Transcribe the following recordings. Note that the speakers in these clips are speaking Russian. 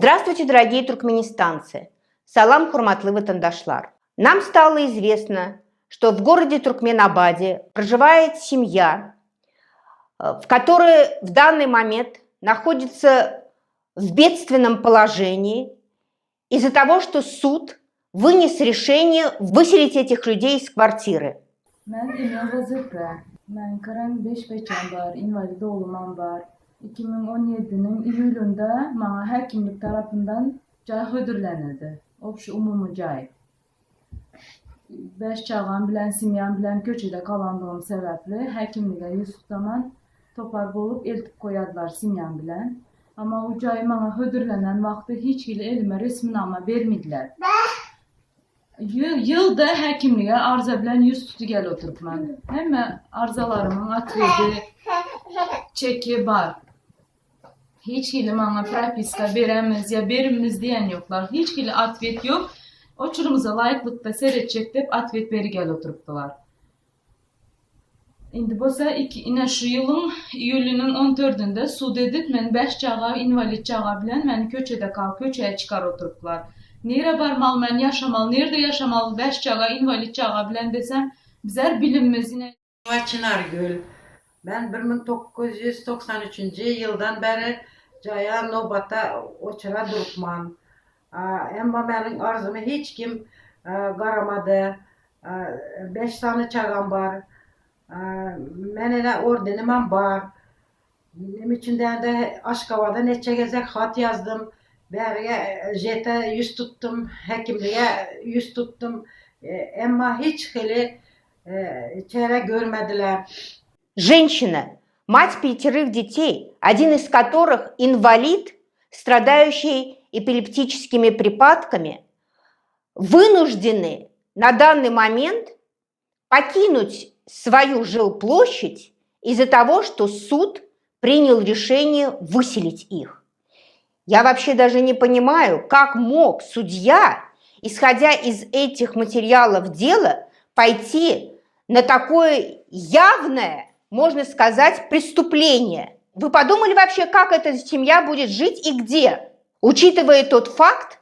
Здравствуйте, дорогие туркменистанцы! Салам хурматлы ватандашлар! Нам стало известно, что в городе Туркменабаде проживает семья, в которой в данный момент находится в бедственном положении из-за того, что суд вынес решение выселить этих людей из квартиры. Ben Karan 5 beçem var, invalid oğlum var. 2017'nin iyulunda bana həkimlik tarafından cay ödürlenildi. Obşu umumu cay. 5 çağan bilen, simyan bilen köçüde kalandığım sebeple həkimliğe yüz tutaman topar bolup eltip koyadılar simyan bilen. Ama o cay bana ödürlenen vaxtı hiç ile elime resminama vermediler. Yılda həkimliyə arza bilən 100 tutu gəl oturub mən. Həmə arzalarımın atvedi, çeki var. Hiç ili bana propiska verəmiz ya verimiz deyən yoxlar. Hiç ili atvet yox. Oçurumuza layıqlıqda seyredecek deyib atvet beri gəl oturubdular. İndi bosa yine şu yılın iyulunun 14'ünde sud edib mən 5 çağa, invalid çağa bilən məni köçədə qal, köçəyə çıxar oturubdular. Nereye varmalı, ben yaşamalı, nerede yaşamalı, 5 çağa, invalid çağa bilen desem, bizler bilinmez yine. Çınargül. Ben 1993 yıldan beri Caya Nobat'a oçura durupman. Ama benim arzumu hiç kim qaramadı. 5 tane çağım var. Mənə ordenim var. Benim için de Aşkavada neçə gezek hat yazdım. Berge jete yüz tuttum, hekimliğe yüz tuttum. Ama hiç çare görmediler. Женщина, мать 5 детей, один из которых инвалид, страдающий эпилептическими припадками, вынуждены на данный момент покинуть свою жилплощадь из-за того, что суд принял решение выселить их. Я вообще даже не понимаю, как мог судья, исходя из этих материалов дела, пойти на такое явное, можно сказать, преступление. Вы подумали вообще, как эта семья будет жить и где? Учитывая тот факт,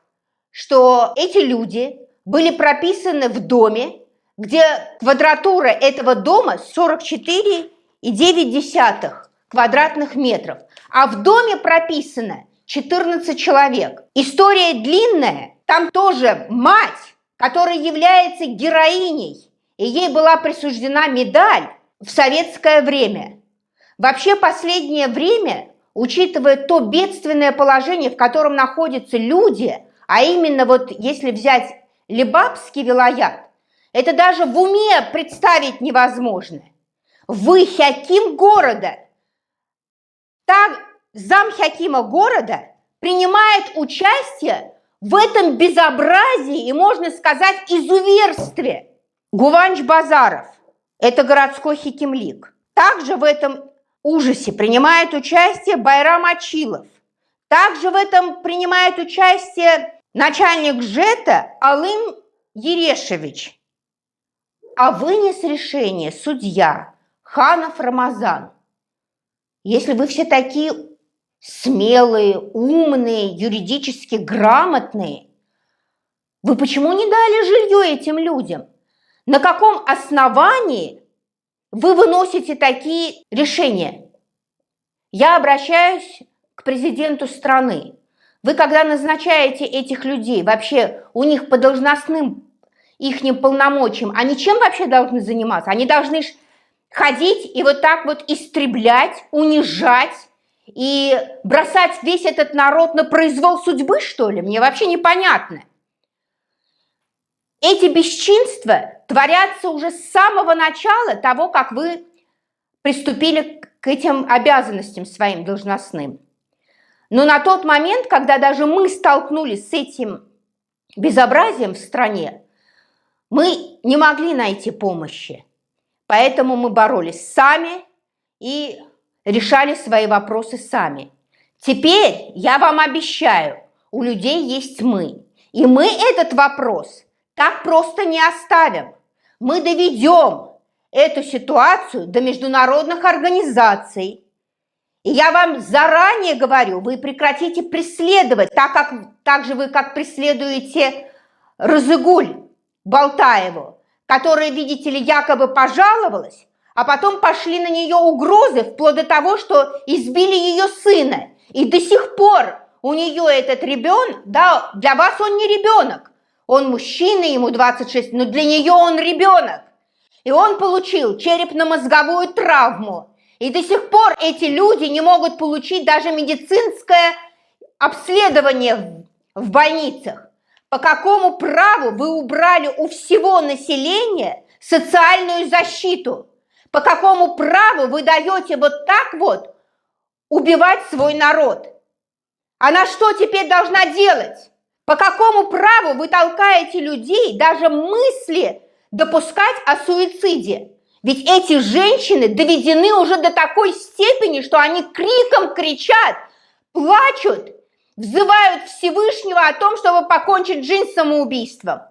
что эти люди были прописаны в доме, где квадратура этого дома 44,9 квадратных метров, а в доме прописано 14 человек. История длинная. Там тоже мать, которая является героиней, и ей была присуждена медаль в советское время. Вообще последнее время, учитывая то бедственное положение, в котором находятся люди, а именно вот если взять Лебапский вилаят, это даже в уме представить невозможно. Вы хаким города, замхакима города принимает участие в этом безобразии и, можно сказать, изуверстве. Гуванч Базаров, это городской хакимлик. Также в этом ужасе принимает участие Байрам Ачилов. Также в этом принимает участие начальник ЖЭТа Алым Ерешевич. А вынес решение судья Ханов Рамазан. Если вы все такие смелые, умные, юридически грамотные, вы почему не дали жилье этим людям? На каком основании вы выносите такие решения? Я обращаюсь к президенту страны. Вы, когда назначаете этих людей, вообще у них по должностным ихним полномочиям, они чем вообще должны заниматься? Они должны ходить и вот так вот истреблять, унижать и бросать весь этот народ на произвол судьбы, что ли? Мне вообще непонятно. Эти бесчинства творятся уже с самого начала того, как вы приступили к этим обязанностям своим должностным. Но на тот момент, когда даже мы столкнулись с этим безобразием в стране, мы не могли найти помощи. Поэтому мы боролись сами и решали свои вопросы сами. Теперь я вам обещаю, у людей есть мы. И мы этот вопрос так просто не оставим. Мы доведем эту ситуацию до международных организаций. И я вам заранее говорю, вы прекратите преследовать, так же вы как преследуете Разыгуль Болтаеву, которая, видите ли, якобы пожаловалась, а потом пошли на нее угрозы, вплоть до того, что избили ее сына. И до сих пор у нее этот ребенок, да, для вас он не ребенок, он мужчина, ему 26, но для нее он ребенок. И он получил черепно-мозговую травму. И до сих пор эти люди не могут получить даже медицинское обследование в больницах. По какому праву вы убрали у всего населения социальную защиту? По какому праву вы даете вот так вот убивать свой народ? Она что теперь должна делать? По какому праву вы толкаете людей даже мысли допускать о суициде? Ведь эти женщины доведены уже до такой степени, что они криком кричат, плачут, взывают Всевышнего о том, чтобы покончить жизнь самоубийством.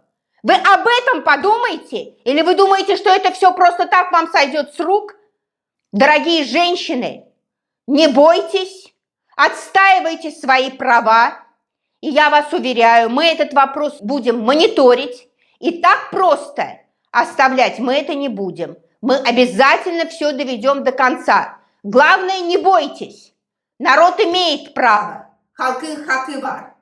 Вы об этом подумайте? Или вы думаете, что это все просто так вам сойдет с рук? Дорогие женщины, не бойтесь, отстаивайте свои права. И я вас уверяю, мы этот вопрос будем мониторить. И так просто оставлять мы это не будем. Мы обязательно все доведем до конца. Главное, не бойтесь. Народ имеет право. Халкы хакы var.